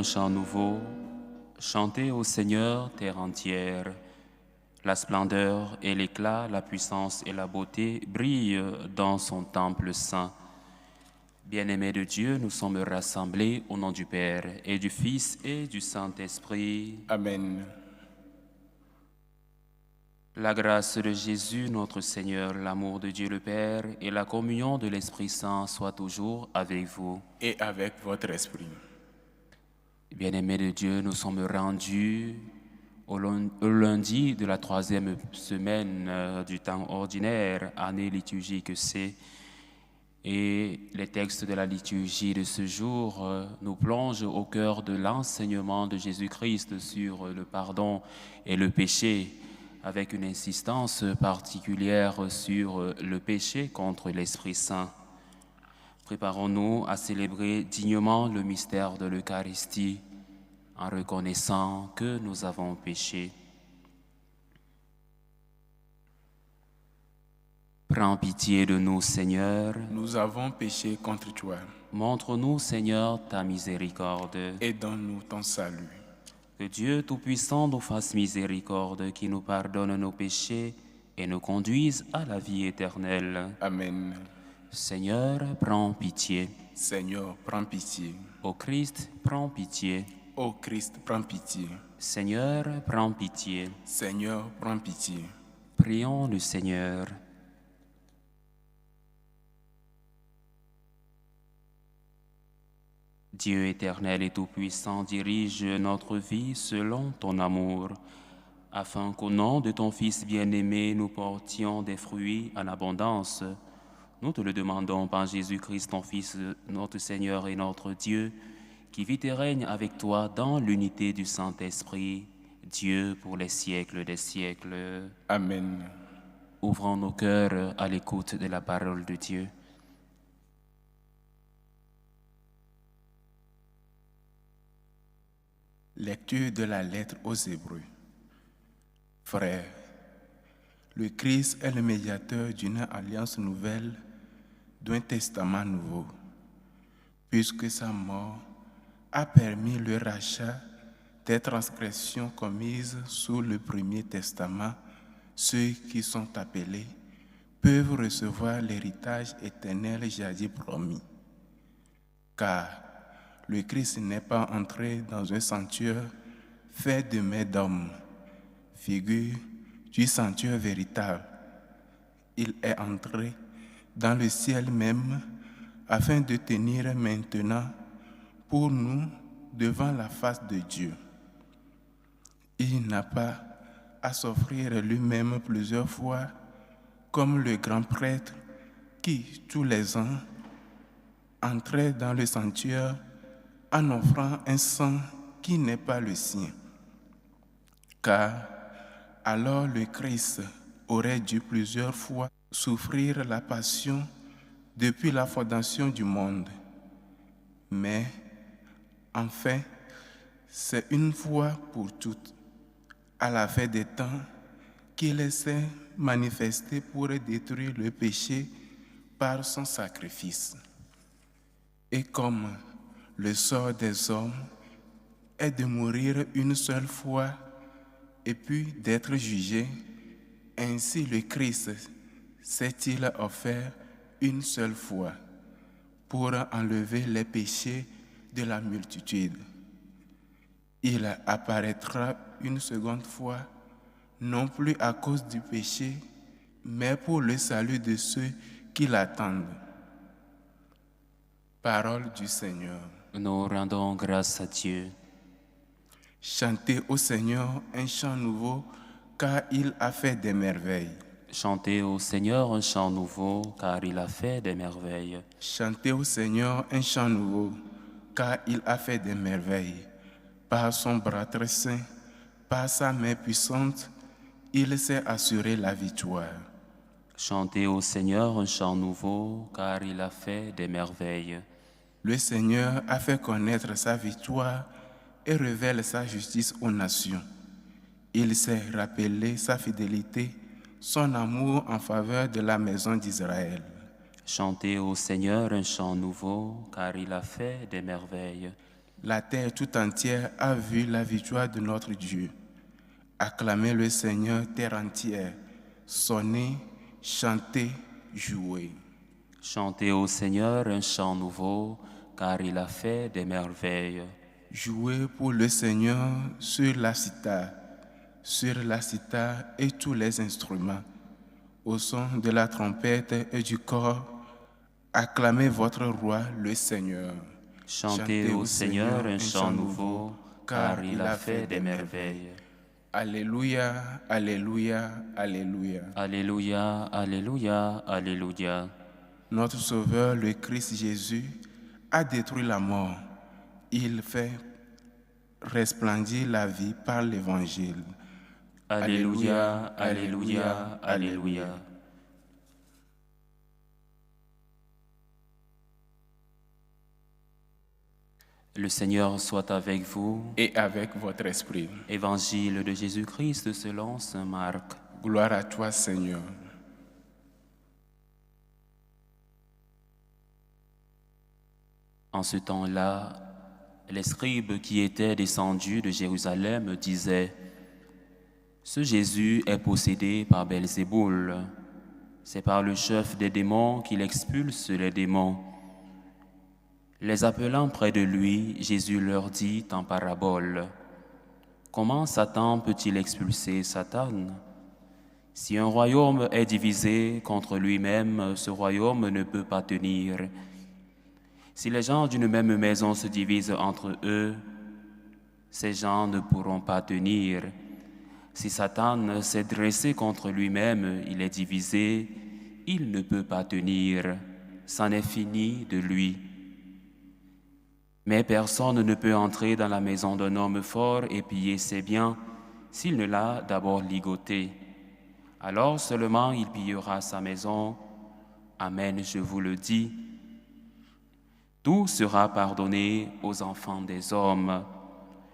chant nouveau. Chantez au Seigneur, terre entière. La splendeur et l'éclat, la puissance et la beauté brillent dans son temple saint. Bien-aimés de Dieu, nous sommes rassemblés au nom du Père et du Fils et du Saint-Esprit. Amen. La grâce de Jésus, notre Seigneur, l'amour de Dieu le Père et la communion de l'Esprit Saint soient toujours avec vous. Et avec votre esprit. Bien-aimés de Dieu, nous sommes rendus au lundi de la 3e semaine du temps ordinaire, année liturgique C. Et les textes de la liturgie de ce jour nous plongent au cœur de l'enseignement de Jésus-Christ sur le pardon et le péché, avec une insistance particulière sur le péché contre l'Esprit Saint. Préparons-nous à célébrer dignement le mystère de l'Eucharistie en reconnaissant que nous avons péché. Prends pitié de nous, Seigneur. Nous avons péché contre toi. Montre-nous, Seigneur, ta miséricorde. Et donne-nous ton salut. Que Dieu Tout-Puissant nous fasse miséricorde, qui nous pardonne nos péchés et nous conduise à la vie éternelle. Amen. Seigneur, prends pitié. Seigneur, prends pitié. Ô Christ, prends pitié. Ô Christ, prends pitié. Seigneur, prends pitié. Seigneur, prends pitié. Prions le Seigneur. Dieu éternel et tout-puissant, dirige notre vie selon ton amour, afin qu'au nom de ton Fils bien-aimé, nous portions des fruits en abondance. Nous te le demandons par Jésus-Christ, ton Fils, notre Seigneur et notre Dieu, qui vit et règne avec toi dans l'unité du Saint-Esprit, Dieu pour les siècles des siècles. Amen. Ouvrons nos cœurs à l'écoute de la parole de Dieu. Lecture de la lettre aux Hébreux. Frères, le Christ est le médiateur d'une alliance nouvelle, d'un testament nouveau, puisque sa mort a permis le rachat des transgressions commises sous le premier testament. Ceux qui sont appelés peuvent recevoir l'héritage éternel jadis promis. Car le Christ n'est pas entré dans un sanctuaire fait de mains d'hommes, figure du sanctuaire véritable. Il est entré dans le ciel même afin de tenir maintenant pour nous devant la face de Dieu. Il n'a pas à s'offrir lui-même plusieurs fois comme le grand prêtre qui, tous les ans, entrait dans le sanctuaire en offrant un sang qui n'est pas le sien. Car alors le Christ aurait dû plusieurs fois souffrir la passion depuis la fondation du monde. Mais enfin, c'est une fois pour toutes, à la fin des temps, qu'il s'est manifesté pour détruire le péché par son sacrifice. Et comme le sort des hommes est de mourir une seule fois et puis d'être jugé, ainsi le Christ s'est-il offert une seule fois pour enlever les péchés de la multitude. Il apparaîtra une seconde fois, non plus à cause du péché, mais pour le salut de ceux qui l'attendent. Parole du Seigneur. Nous rendons grâce à Dieu. Chantez au Seigneur un chant nouveau, car il a fait des merveilles. Chantez au Seigneur un chant nouveau, car il a fait des merveilles. Chantez au Seigneur un chant nouveau, car il a fait des merveilles. Par son bras très saint, par sa main puissante, il s'est assuré la victoire. Chantez au Seigneur un chant nouveau, car il a fait des merveilles. Le Seigneur a fait connaître sa victoire et révèle sa justice aux nations. Il s'est rappelé sa fidélité, son amour en faveur de la maison d'Israël. Chantez au Seigneur un chant nouveau, car il a fait des merveilles. La terre tout entière a vu la victoire de notre Dieu. Acclamez le Seigneur, terre entière. Sonnez, chantez, jouez. Chantez au Seigneur un chant nouveau, car il a fait des merveilles. Jouez pour le Seigneur sur la cithare et tous les instruments. Au son de la trompette et du cor, acclamez votre roi, le Seigneur. Chantez au Seigneur un chant nouveau, car il a fait des merveilles. Alléluia, Alléluia, Alléluia. Alléluia, Alléluia, Alléluia. Notre Sauveur, le Christ Jésus, a détruit la mort. Il fait resplendir la vie par l'Évangile. Alléluia, Alléluia, Alléluia. Le Seigneur soit avec vous. Et avec votre esprit. Évangile de Jésus-Christ selon saint Marc. Gloire à toi, Seigneur. En ce temps-là, les scribes qui étaient descendus de Jérusalem disaient: Ce Jésus est possédé par Belzéboul. C'est par le chef des démons qu'il expulse les démons. Les appelant près de lui, Jésus leur dit en parabole: Comment Satan peut-il expulser Satan? Si un royaume est divisé contre lui-même, ce royaume ne peut pas tenir. Si les gens d'une même maison se divisent entre eux, ces gens ne pourront pas tenir. Si Satan s'est dressé contre lui-même, il est divisé, il ne peut pas tenir. C'en est fini de lui. Mais personne ne peut entrer dans la maison d'un homme fort et piller ses biens s'il ne l'a d'abord ligoté. Alors seulement il pillera sa maison. Amen, je vous le dis. Tout sera pardonné aux enfants des hommes,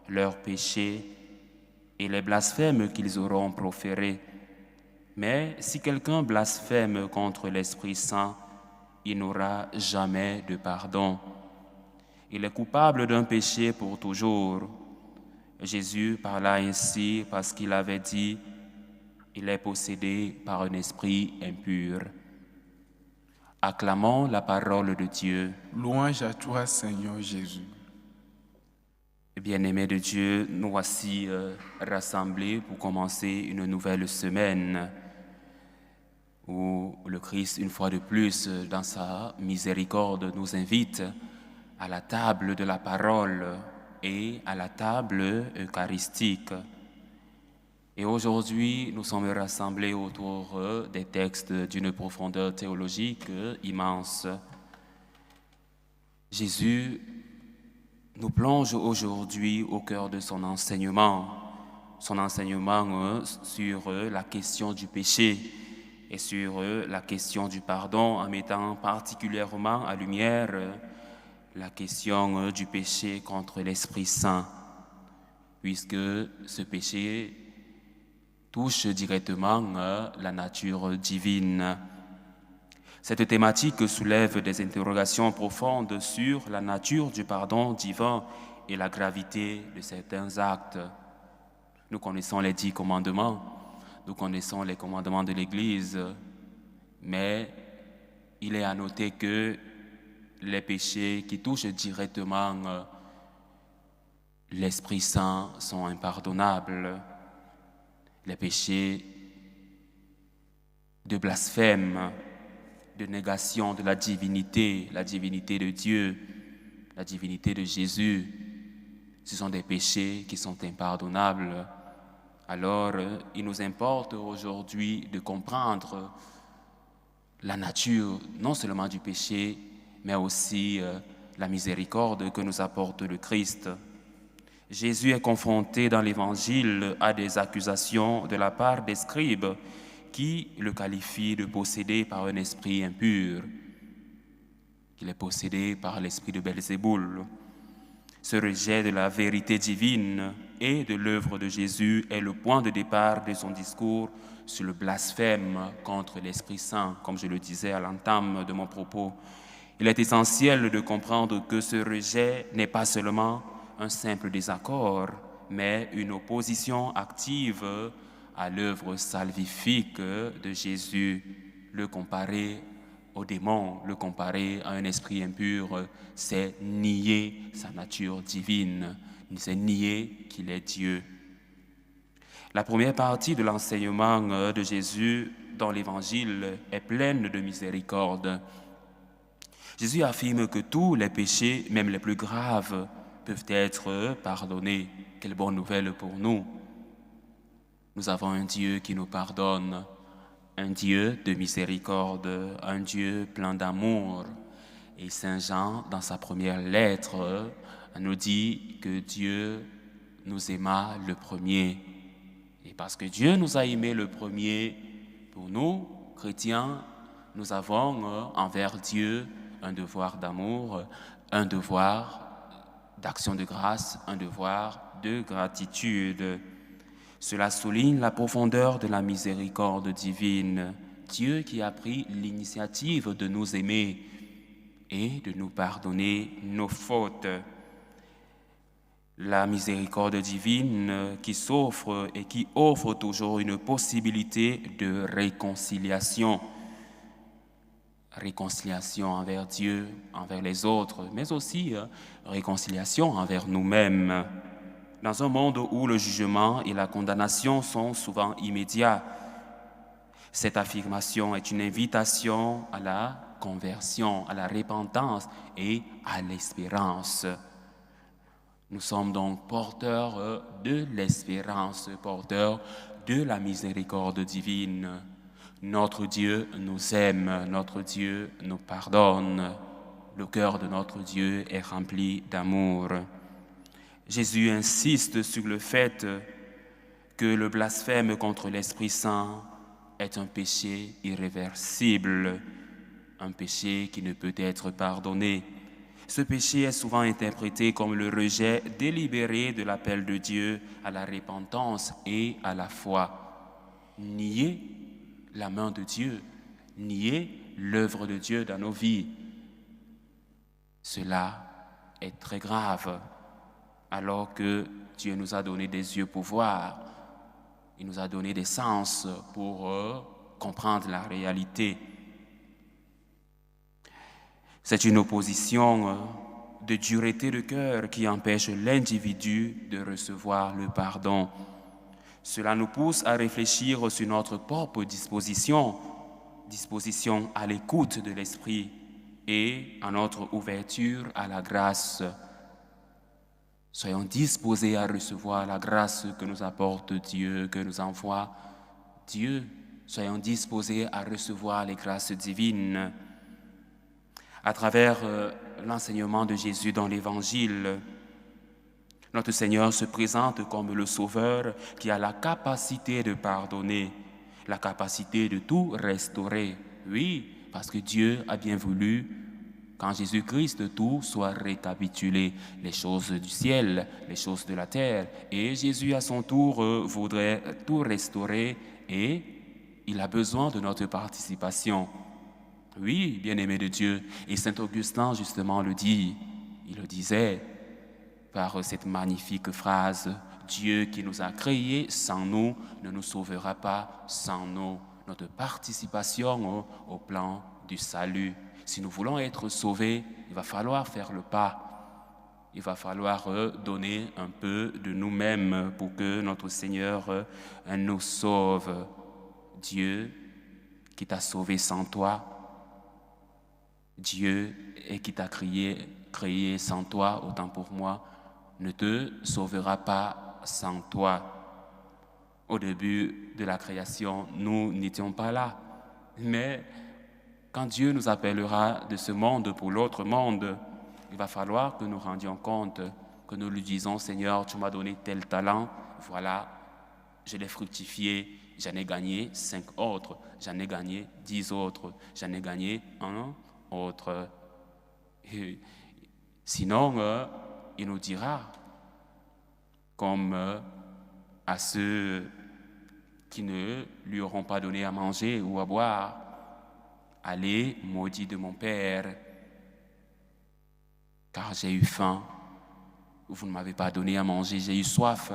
leurs péchés et les blasphèmes qu'ils auront proférés. Mais si quelqu'un blasphème contre l'Esprit Saint, il n'aura jamais de pardon. Il est coupable d'un péché pour toujours. Jésus parla ainsi parce qu'il avait dit: il est possédé par un esprit impur. Acclamons la parole de Dieu. Louange à toi, Seigneur Jésus. Bien-aimés de Dieu, nous voici rassemblés pour commencer une nouvelle semaine où le Christ, une fois de plus, dans sa miséricorde, nous invite à la table de la parole et à la table eucharistique. Et aujourd'hui, nous sommes rassemblés autour des textes d'une profondeur théologique immense. Jésus nous plonge aujourd'hui au cœur de son enseignement sur la question du péché et sur la question du pardon, en mettant particulièrement à lumière la question du péché contre l'Esprit Saint, puisque ce péché touche directement la nature divine. Cette thématique soulève des interrogations profondes sur la nature du pardon divin et la gravité de certains actes. Nous connaissons les 10 commandements, nous connaissons les commandements de l'Église, mais il est à noter que les péchés qui touchent directement l'Esprit Saint sont impardonnables. Les péchés de blasphème, de négation de la divinité de Dieu, la divinité de Jésus, ce sont des péchés qui sont impardonnables. Alors, il nous importe aujourd'hui de comprendre la nature, non seulement du péché, mais aussi la miséricorde que nous apporte le Christ. Jésus est confronté dans l'Évangile à des accusations de la part des scribes qui le qualifient de possédé par un esprit impur, qu'il est possédé par l'esprit de Belzéboul. Ce rejet de la vérité divine et de l'œuvre de Jésus est le point de départ de son discours sur le blasphème contre l'Esprit Saint, comme je le disais à l'entame de mon propos. Il est essentiel de comprendre que ce rejet n'est pas seulement un simple désaccord, mais une opposition active à l'œuvre salvifique de Jésus. Le comparer au démon, le comparer à un esprit impur, c'est nier sa nature divine, c'est nier qu'il est Dieu. La première partie de l'enseignement de Jésus dans l'Évangile est pleine de miséricorde. Jésus affirme que tous les péchés, même les plus graves, peuvent être pardonnés. Quelle bonne nouvelle pour nous. Nous avons un Dieu qui nous pardonne, un Dieu de miséricorde, un Dieu plein d'amour. Et Saint Jean, dans sa première lettre, nous dit que Dieu nous aima le premier. Et parce que Dieu nous a aimés le premier, pour nous, chrétiens, nous avons envers Dieu un devoir d'amour, un devoir d'action de grâce, un devoir de gratitude. Cela souligne la profondeur de la miséricorde divine. Dieu qui a pris l'initiative de nous aimer et de nous pardonner nos fautes. La miséricorde divine qui s'offre et qui offre toujours une possibilité de réconciliation. Réconciliation envers Dieu, envers les autres, mais aussi réconciliation envers nous-mêmes. Dans un monde où le jugement et la condamnation sont souvent immédiats, cette affirmation est une invitation à la conversion, à la repentance et à l'espérance. Nous sommes donc porteurs de l'espérance, porteurs de la miséricorde divine. Notre Dieu nous aime, notre Dieu nous pardonne. Le cœur de notre Dieu est rempli d'amour. Jésus insiste sur le fait que le blasphème contre l'Esprit Saint est un péché irréversible, un péché qui ne peut être pardonné. Ce péché est souvent interprété comme le rejet délibéré de l'appel de Dieu à la repentance et à la foi. Nier la main de Dieu, nier l'œuvre de Dieu dans nos vies, cela est très grave, alors que Dieu nous a donné des yeux pour voir, il nous a donné des sens pour comprendre la réalité. C'est une opposition de dureté de cœur qui empêche l'individu de recevoir le pardon. Cela nous pousse à réfléchir sur notre propre disposition à l'écoute de l'Esprit et à notre ouverture à la grâce. Soyons disposés à recevoir la grâce que nous apporte Dieu, que nous envoie Dieu. Soyons disposés à recevoir les grâces divines. À travers l'enseignement de Jésus dans l'Évangile, notre Seigneur se présente comme le Sauveur qui a la capacité de pardonner, la capacité de tout restaurer. Oui, parce que Dieu a bien voulu qu'en Jésus-Christ, tout soit récapitulé, les choses du ciel, les choses de la terre. Et Jésus, à son tour, voudrait tout restaurer et il a besoin de notre participation. Oui, bien-aimé de Dieu. Et Saint Augustin, justement, le dit. Il le disait par cette magnifique phrase, « Dieu qui nous a créés sans nous ne nous sauvera pas sans nous. » Notre participation au plan du salut. Si nous voulons être sauvés, il va falloir faire le pas. Il va falloir donner un peu de nous-mêmes pour que notre Seigneur nous sauve. Dieu qui t'a sauvé sans toi, Dieu qui t'a créé sans toi, autant pour moi, ne te sauvera pas sans toi. Au début de la création, nous n'étions pas là. Mais quand Dieu nous appellera de ce monde pour l'autre monde, il va falloir que nous rendions compte, que nous lui disons, Seigneur, tu m'as donné tel talent, voilà, je l'ai fructifié, j'en ai gagné 5 autres, j'en ai gagné 10 autres, j'en ai gagné un autre. Et sinon, il nous dira, comme à ceux qui ne lui auront pas donné à manger ou à boire, allez, maudit de mon Père, car j'ai eu faim. Vous ne m'avez pas donné à manger, j'ai eu soif.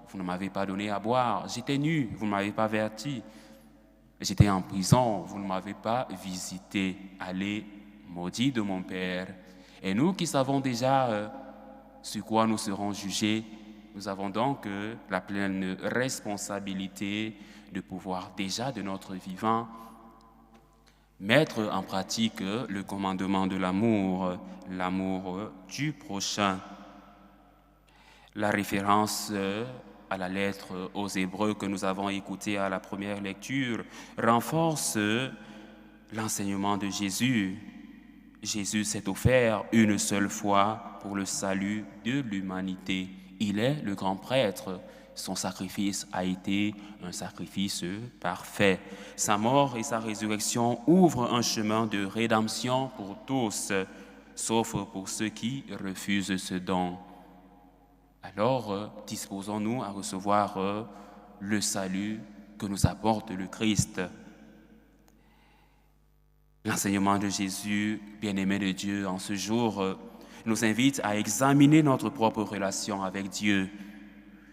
Vous ne m'avez pas donné à boire, j'étais nu, vous ne m'avez pas averti. J'étais en prison, vous ne m'avez pas visité. Allez, maudit de mon Père. Et nous qui savons déjà sur quoi nous serons jugés, nous avons donc la pleine responsabilité de pouvoir déjà de notre vivant mettre en pratique le commandement de l'amour, l'amour du prochain. La référence à la lettre aux Hébreux que nous avons écoutée à la première lecture renforce l'enseignement de Jésus. Jésus s'est offert une seule fois pour le salut de l'humanité. Il est le grand prêtre. Son sacrifice a été un sacrifice parfait. Sa mort et sa résurrection ouvrent un chemin de rédemption pour tous, sauf pour ceux qui refusent ce don. Alors, disposons-nous à recevoir le salut que nous apporte le Christ. L'enseignement de Jésus, bien-aimé de Dieu, en ce jour, nous invite à examiner notre propre relation avec Dieu,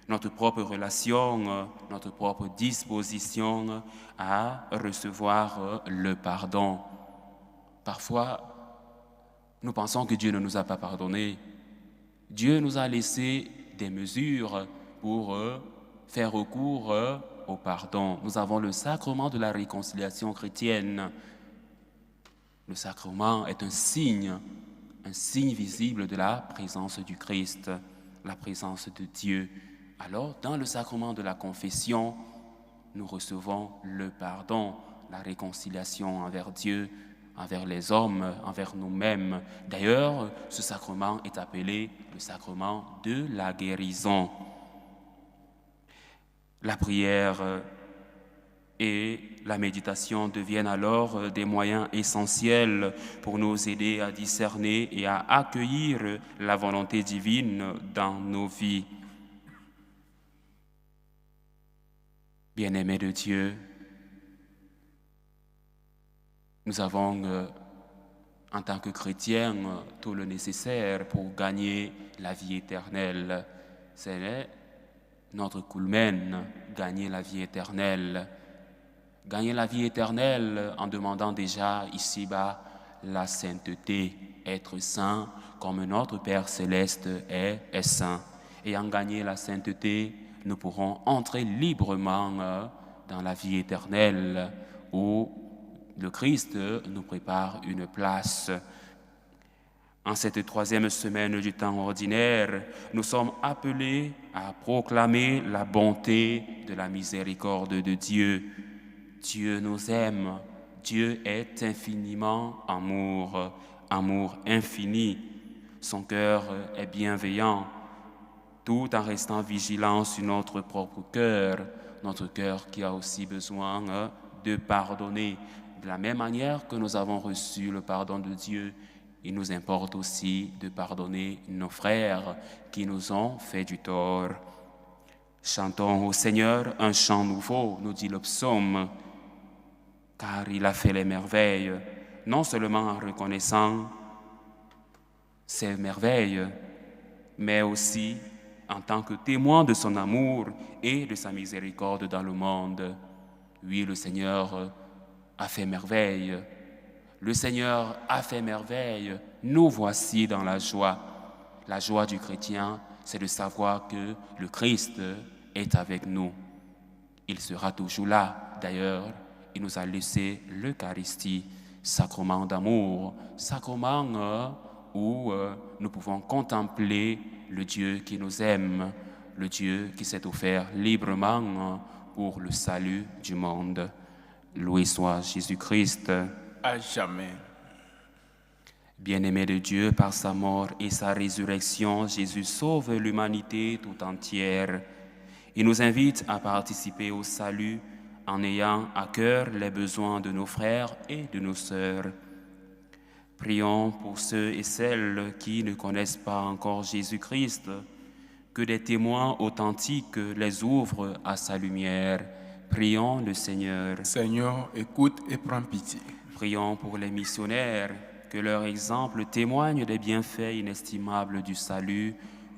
notre propre relation, notre propre disposition à recevoir le pardon. Parfois, nous pensons que Dieu ne nous a pas pardonné. Dieu nous a laissé des mesures pour faire recours au pardon. Nous avons le sacrement de la réconciliation chrétienne. Le sacrement est un signe visible de la présence du Christ, la présence de Dieu. Alors, dans le sacrement de la confession, nous recevons le pardon, la réconciliation envers Dieu, envers les hommes, envers nous-mêmes. D'ailleurs, ce sacrement est appelé le sacrement de la guérison. La prière et la méditation deviennent alors des moyens essentiels pour nous aider à discerner et à accueillir la volonté divine dans nos vies. Bien-aimés de Dieu, nous avons, en tant que chrétiens, tout le nécessaire pour gagner la vie éternelle. C'est notre culmen, gagner la vie éternelle. Gagner la vie éternelle en demandant déjà ici-bas la sainteté, être saint comme notre Père céleste est saint. Et en gagner la sainteté, nous pourrons entrer librement dans la vie éternelle où le Christ nous prépare une place. En cette troisième semaine du temps ordinaire, nous sommes appelés à proclamer la bonté de la miséricorde de Dieu. Dieu nous aime, Dieu est infiniment amour, amour infini. Son cœur est bienveillant, tout en restant vigilant sur notre propre cœur qui a aussi besoin de pardonner. De la même manière que nous avons reçu le pardon de Dieu, il nous importe aussi de pardonner nos frères qui nous ont fait du tort. Chantons au Seigneur un chant nouveau, nous dit le psaume, car il a fait les merveilles, non seulement en reconnaissant ses merveilles, mais aussi en tant que témoin de son amour et de sa miséricorde dans le monde. Oui, le Seigneur a fait merveille. Le Seigneur a fait merveille. Nous voici dans la joie. La joie du chrétien, c'est de savoir que le Christ est avec nous. Il sera toujours là. D'ailleurs, il nous a laissé l'Eucharistie, sacrement d'amour, sacrement où nous pouvons contempler le Dieu qui nous aime, le Dieu qui s'est offert librement pour le salut du monde. Loué soit Jésus-Christ. À jamais. Bien-aimé de Dieu, par sa mort et sa résurrection, Jésus sauve l'humanité tout entière. Il nous invite à participer au salut en ayant à cœur les besoins de nos frères et de nos sœurs. Prions pour ceux et celles qui ne connaissent pas encore Jésus-Christ, que des témoins authentiques les ouvrent à sa lumière. Prions le Seigneur. Seigneur, écoute et prends pitié. Prions pour les missionnaires, que leur exemple témoigne des bienfaits inestimables du salut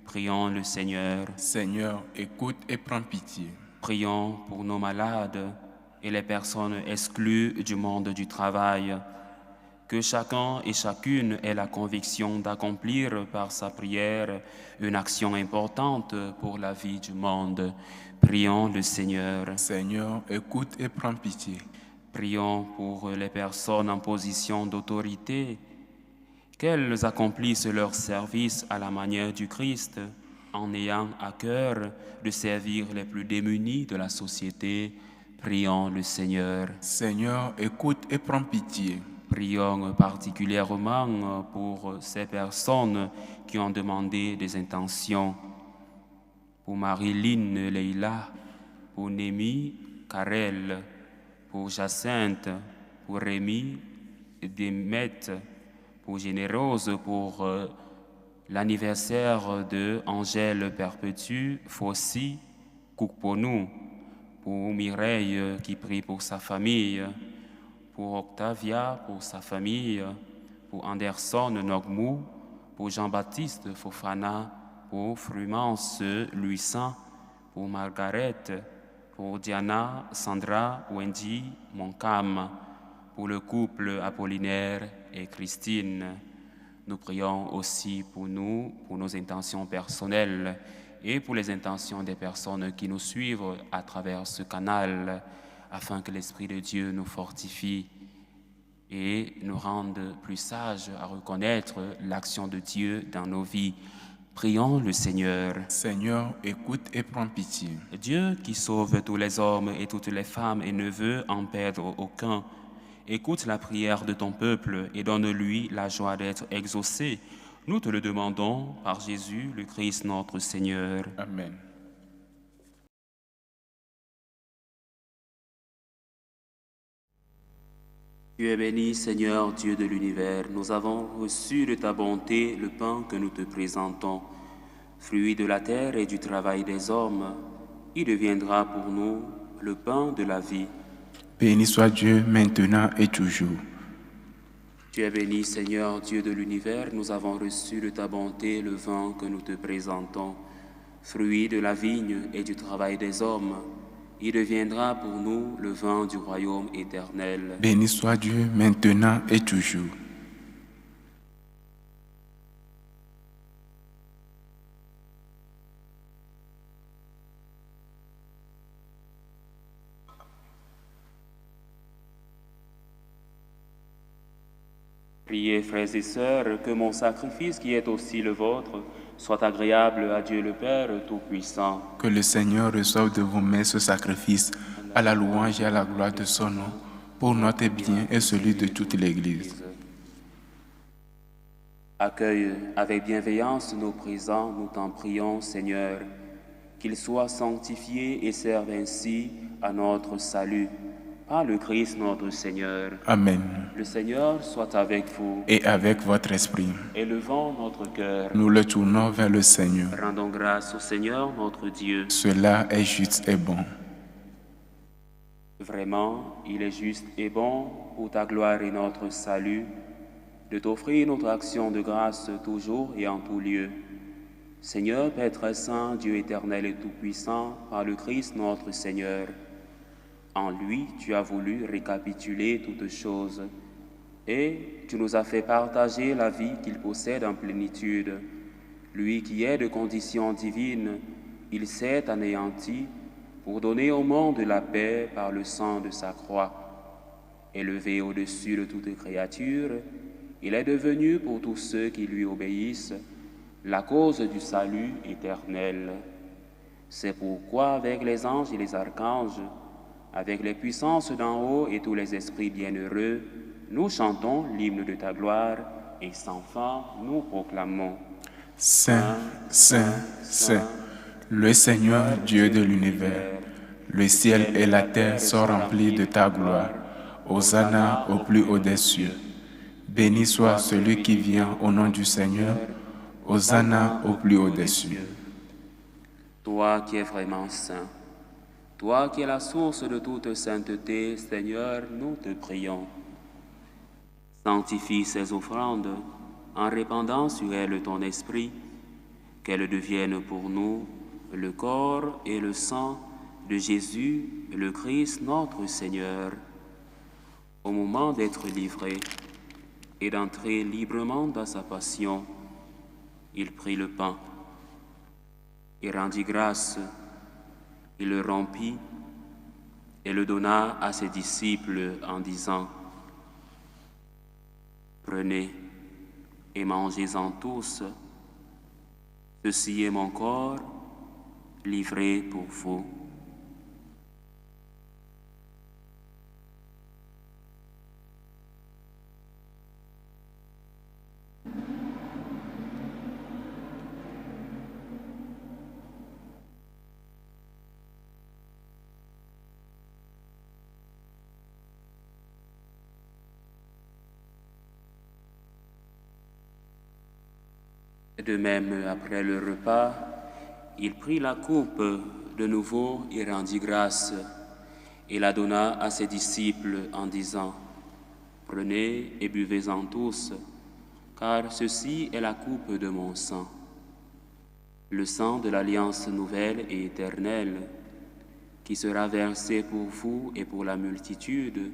Prions le Seigneur. Seigneur, écoute et prends pitié. Prions pour nos malades et les personnes exclues du monde du travail. Que chacun et chacune ait la conviction d'accomplir par sa prière une action importante pour la vie du monde. Prions le Seigneur. Seigneur, écoute et prends pitié. Prions pour les personnes en position d'autorité, qu'elles accomplissent leur service à la manière du Christ, en ayant à cœur de servir les plus démunis de la société. Prions le Seigneur. Seigneur, écoute et prends pitié. Prions particulièrement pour ces personnes qui ont demandé des intentions. Pour Marilyn Leila, pour Némi Karel, pour Jacinthe, pour Rémi Demet, pour Générose, pour l'anniversaire de Angèle Perpétue Fossi Koukponou, pour Mireille qui prie pour sa famille, pour Octavia, pour sa famille, pour Anderson Nogmou, pour Jean-Baptiste Fofana, pour Frumance Luisan, pour Margaret, pour Diana, Sandra, Wendy, Moncam, pour le couple Apollinaire et Christine. Nous prions aussi pour nous, pour nos intentions personnelles et pour les intentions des personnes qui nous suivent à travers ce canal, afin que l'Esprit de Dieu nous fortifie et nous rende plus sages à reconnaître l'action de Dieu dans nos vies. Prions le Seigneur. Seigneur, écoute et prends pitié. Dieu qui sauve tous les hommes et toutes les femmes et ne veut en perdre aucun, écoute la prière de ton peuple et donne-lui la joie d'être exaucé. Nous te le demandons par Jésus, le Christ notre Seigneur. Amen. Tu es béni, Seigneur, Dieu de l'univers. Nous avons reçu de ta bonté le pain que nous te présentons. Fruit de la terre et du travail des hommes, il deviendra pour nous le pain de la vie. Béni soit Dieu maintenant et toujours. Tu es béni, Seigneur, Dieu de l'univers. Nous avons reçu de ta bonté le vin que nous te présentons. Fruit de la vigne et du travail des hommes, il deviendra pour nous le vin du royaume éternel. Béni soit Dieu maintenant et toujours. Priez, frères et sœurs, que mon sacrifice, qui est aussi le vôtre, soit agréable à Dieu le Père Tout-Puissant. Que le Seigneur reçoive de vos mains ce sacrifice à la louange et à la gloire de son nom, pour notre bien et celui de toute l'Église. Accueille avec bienveillance nos présents, nous t'en prions, Seigneur, qu'ils soient sanctifiés et servent ainsi à notre salut. Par le Christ notre Seigneur. Amen. Le Seigneur soit avec vous. Et avec votre esprit. Élevons notre cœur. Nous le tournons vers le Seigneur. Rendons grâce au Seigneur notre Dieu. Cela est juste et bon. Vraiment, il est juste et bon, pour ta gloire et notre salut, de t'offrir notre action de grâce toujours et en tout lieu. Seigneur, Père très saint, Dieu éternel et tout-puissant, par le Christ notre Seigneur. En lui, tu as voulu récapituler toutes choses et tu nous as fait partager la vie qu'il possède en plénitude. Lui qui est de condition divine, il s'est anéanti pour donner au monde la paix par le sang de sa croix. Élevé au-dessus de toute créature, il est devenu pour tous ceux qui lui obéissent la cause du salut éternel. C'est pourquoi avec les anges et les archanges, avec les puissances d'en haut et tous les esprits bienheureux, nous chantons l'hymne de ta gloire et sans fin nous proclamons. Saint, Saint, Saint, le Seigneur Dieu de l'univers, le ciel et la terre sont remplis de ta gloire. Hosanna au plus haut des cieux. Béni soit celui qui vient au nom du Seigneur. Hosanna au plus haut des cieux. Toi qui es vraiment saint, toi qui es la source de toute sainteté, Seigneur, nous te prions. Sanctifie ces offrandes en répandant sur elles ton esprit, qu'elle devienne pour nous le corps et le sang de Jésus, le Christ, notre Seigneur. Au moment d'être livré et d'entrer librement dans sa passion, il prit le pain, il rendit grâce, il le rompit et le donna à ses disciples en disant: « Prenez et mangez-en tous, ceci est mon corps livré pour vous. » De même, après le repas, il prit la coupe de nouveau et rendit grâce, et la donna à ses disciples en disant: « Prenez et buvez-en tous, car ceci est la coupe de mon sang, le sang de l'alliance nouvelle et éternelle, qui sera versé pour vous et pour la multitude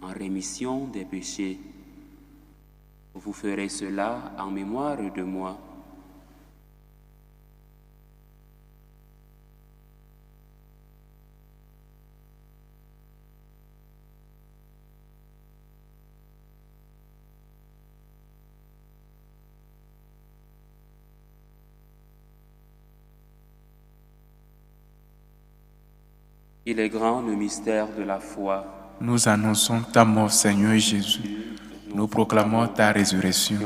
en rémission des péchés. Vous ferez cela en mémoire de moi. » Il est grand le mystère de la foi. Nous annonçons ta mort, Seigneur Jésus. Nous proclamons ta résurrection.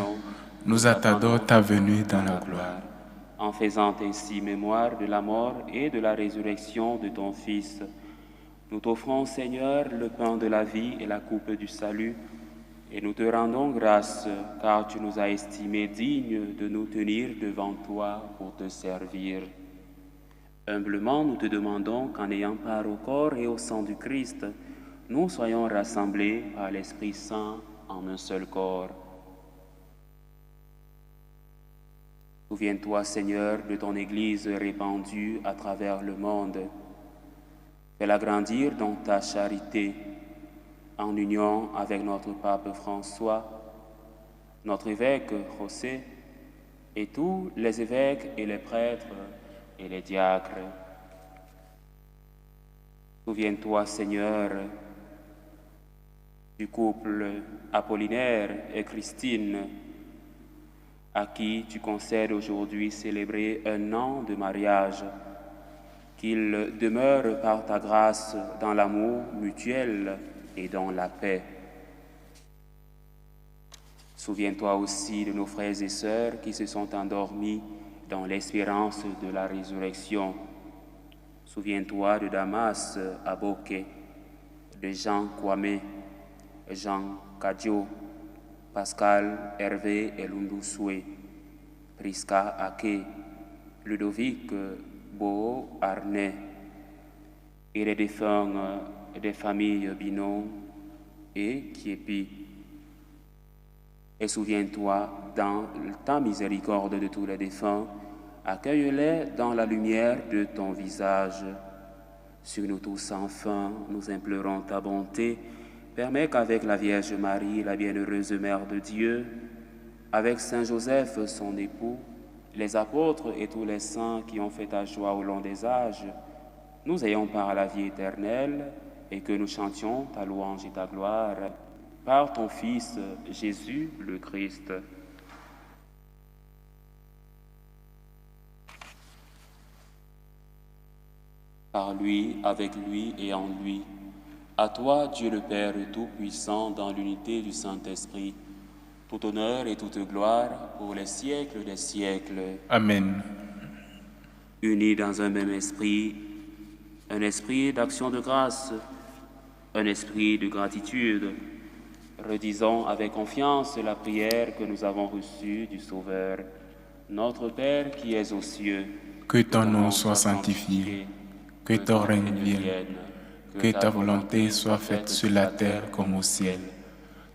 Nous attendons ta venue dans la gloire. En faisant ainsi mémoire de la mort et de la résurrection de ton Fils, nous t'offrons, Seigneur, le pain de la vie et la coupe du salut, et nous te rendons grâce, car tu nous as estimés dignes de nous tenir devant toi pour te servir. Humblement, nous te demandons qu'en ayant part au corps et au sang du Christ, nous soyons rassemblés par l'Esprit Saint en un seul corps. Souviens-toi, Seigneur, de ton Église répandue à travers le monde. Fais-la grandir dans ta charité, en union avec notre pape François, notre évêque José, et tous les évêques et les prêtres et les diacres. Souviens-toi, Seigneur, du couple Apollinaire et Christine, à qui tu concèdes aujourd'hui célébrer 1 an de mariage, qu'ils demeurent par ta grâce dans l'amour mutuel et dans la paix. Souviens-toi aussi de nos frères et sœurs qui se sont endormis dans l'espérance de la résurrection. Souviens-toi de Damas à Bokeh, de Jean Kwame, Jean Kadjo, Pascal Hervé Elunduswe, Priska Ake, Ludovic Bo Arnais, et les défunts des familles Binon et Kiepi. Et souviens-toi, dans ta miséricorde de tous les défunts, accueille-les dans la lumière de ton visage. Sur nous tous, enfin, nous implorons ta bonté. Permets qu'avec la Vierge Marie, la bienheureuse Mère de Dieu, avec Saint Joseph, son époux, les apôtres et tous les saints qui ont fait ta joie au long des âges, nous ayons part à la vie éternelle et que nous chantions ta louange et ta gloire par ton Fils Jésus le Christ. Par lui, avec lui et en lui, à toi, Dieu le Père Tout-Puissant, dans l'unité du Saint-Esprit, tout honneur et toute gloire pour les siècles des siècles. Amen. Unis dans un même esprit, un esprit d'action de grâce, un esprit de gratitude, redisons avec confiance la prière que nous avons reçue du Sauveur. Notre Père qui es aux cieux, que ton nom soit sanctifié, que ton règne vienne, que ta volonté soit faite sur la terre comme au ciel.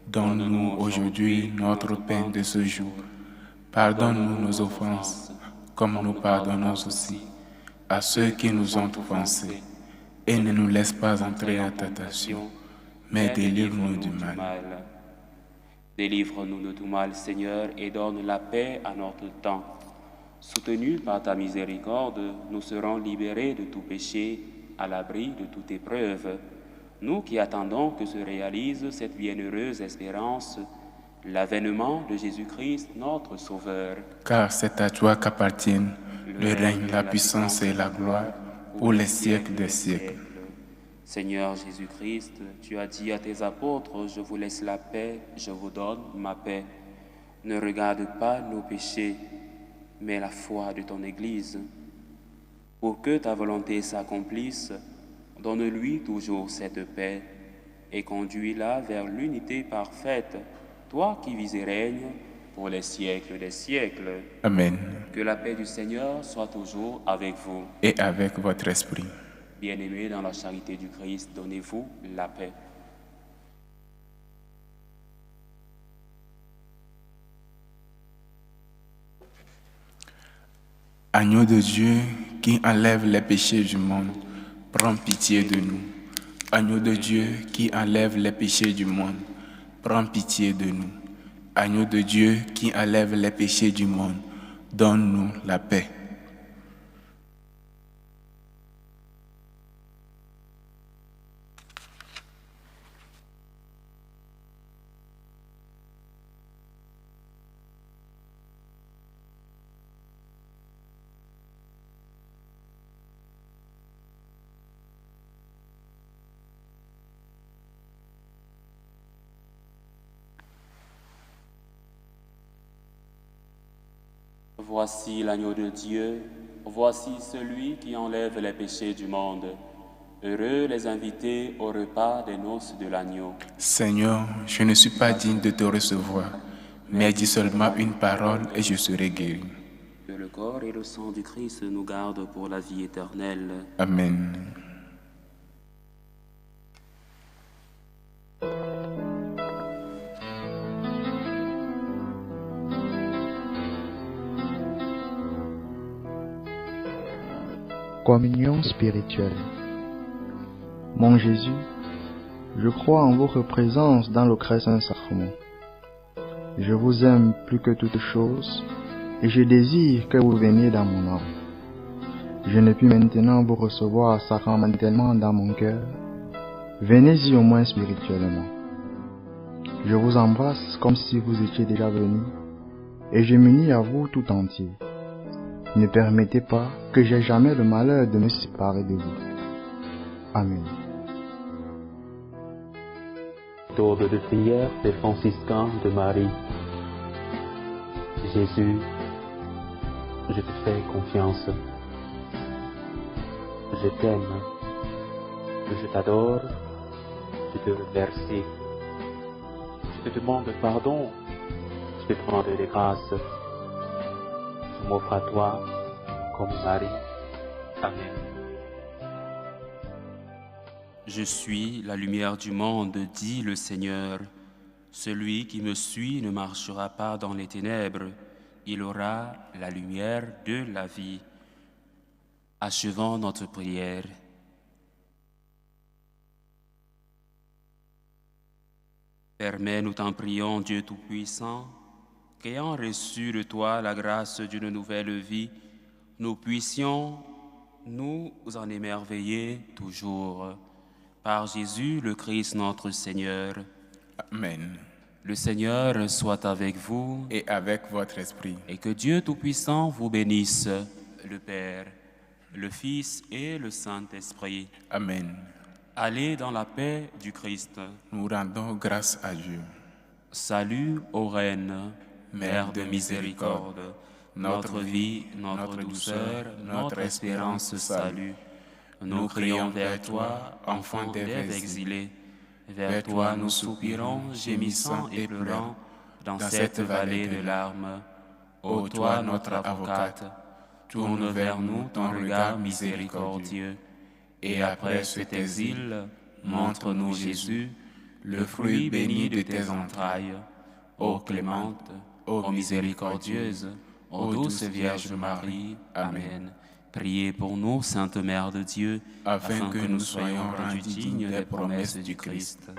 Donne-nous aujourd'hui notre pain de ce jour. Pardonne-nous nos offenses, comme nous pardonnons aussi à ceux qui nous ont offensés. Et ne nous laisse pas entrer en tentation, mais délivre-nous du mal. Délivre-nous de tout mal, Seigneur, et donne la paix à notre temps. Soutenus par ta miséricorde, nous serons libérés de tout péché, à l'abri de toute épreuve. Nous qui attendons que se réalise cette bienheureuse espérance, l'avènement de Jésus-Christ, notre Sauveur. Car c'est à toi qu'appartiennent le règne, la puissance et la gloire pour les siècles des siècles. Seigneur Jésus-Christ, tu as dit à tes apôtres, je vous laisse la paix, je vous donne ma paix. Ne regarde pas nos péchés, mais la foi de ton Église. Pour que ta volonté s'accomplisse, donne-lui toujours cette paix et conduis-la vers l'unité parfaite, toi qui vis et règnes pour les siècles des siècles. Amen. Que la paix du Seigneur soit toujours avec vous. Et avec votre esprit. Bien-aimés dans la charité du Christ, donnez-vous la paix. Agneau de Dieu qui enlève les péchés du monde, prends pitié de nous. Agneau de Dieu qui enlève les péchés du monde, prends pitié de nous. Agneau de Dieu qui enlève les péchés du monde, donne-nous la paix. Voici l'agneau de Dieu, voici celui qui enlève les péchés du monde. Heureux les invités au repas des noces de l'agneau. Seigneur, je ne suis pas digne de te recevoir, mais dis seulement une parole et je serai guéri. Que le corps et le sang du Christ nous gardent pour la vie éternelle. Amen. Communion spirituelle. Mon Jésus, je crois en votre présence dans le très saint sacrement. Je vous aime plus que toute chose et je désire que vous veniez dans mon âme. Je ne puis maintenant vous recevoir sacramentellement dans mon cœur. Venez-y au moins spirituellement. Je vous embrasse comme si vous étiez déjà venu et je m'unis à vous tout entier. Ne permettez pas que j'aie jamais le malheur de me séparer de vous. Amen. Tourne de prière des franciscains de Marie. Jésus, je te fais confiance. Je t'aime. Je t'adore. Je te remercie. Je te demande pardon. Je te demande des grâces. Je m'offre à toi comme Marie. Amen. Je suis la lumière du monde, dit le Seigneur. Celui qui me suit ne marchera pas dans les ténèbres, il aura la lumière de la vie. Achevons notre prière. Permets, nous t'en prions, Dieu Tout-Puissant, qu'ayant reçu de toi la grâce d'une nouvelle vie, nous puissions nous en émerveiller toujours. Par Jésus, le Christ notre Seigneur. Amen. Le Seigneur soit avec vous. Et avec votre esprit. Et que Dieu Tout-Puissant vous bénisse, le Père, le Fils et le Saint-Esprit. Amen. Allez dans la paix du Christ. Nous rendons grâce à Dieu. Salut ô Reine, Mère de miséricorde, notre vie, notre douceur, notre espérance, salut. Nous crions vers toi, enfant d'Ève exilés. Vers toi nous soupirons, gémissant et pleurant, dans cette vallée de larmes. Ô toi, notre avocate, tourne vers nous ton regard miséricordieux. Et après cet exil, montre-nous Jésus, le fruit béni de tes entrailles. Ô clémente, ô miséricordieuse, ô douce Vierge Marie. Amen. Priez pour nous, Sainte Mère de Dieu, afin que nous soyons rendus dignes des promesses du Christ.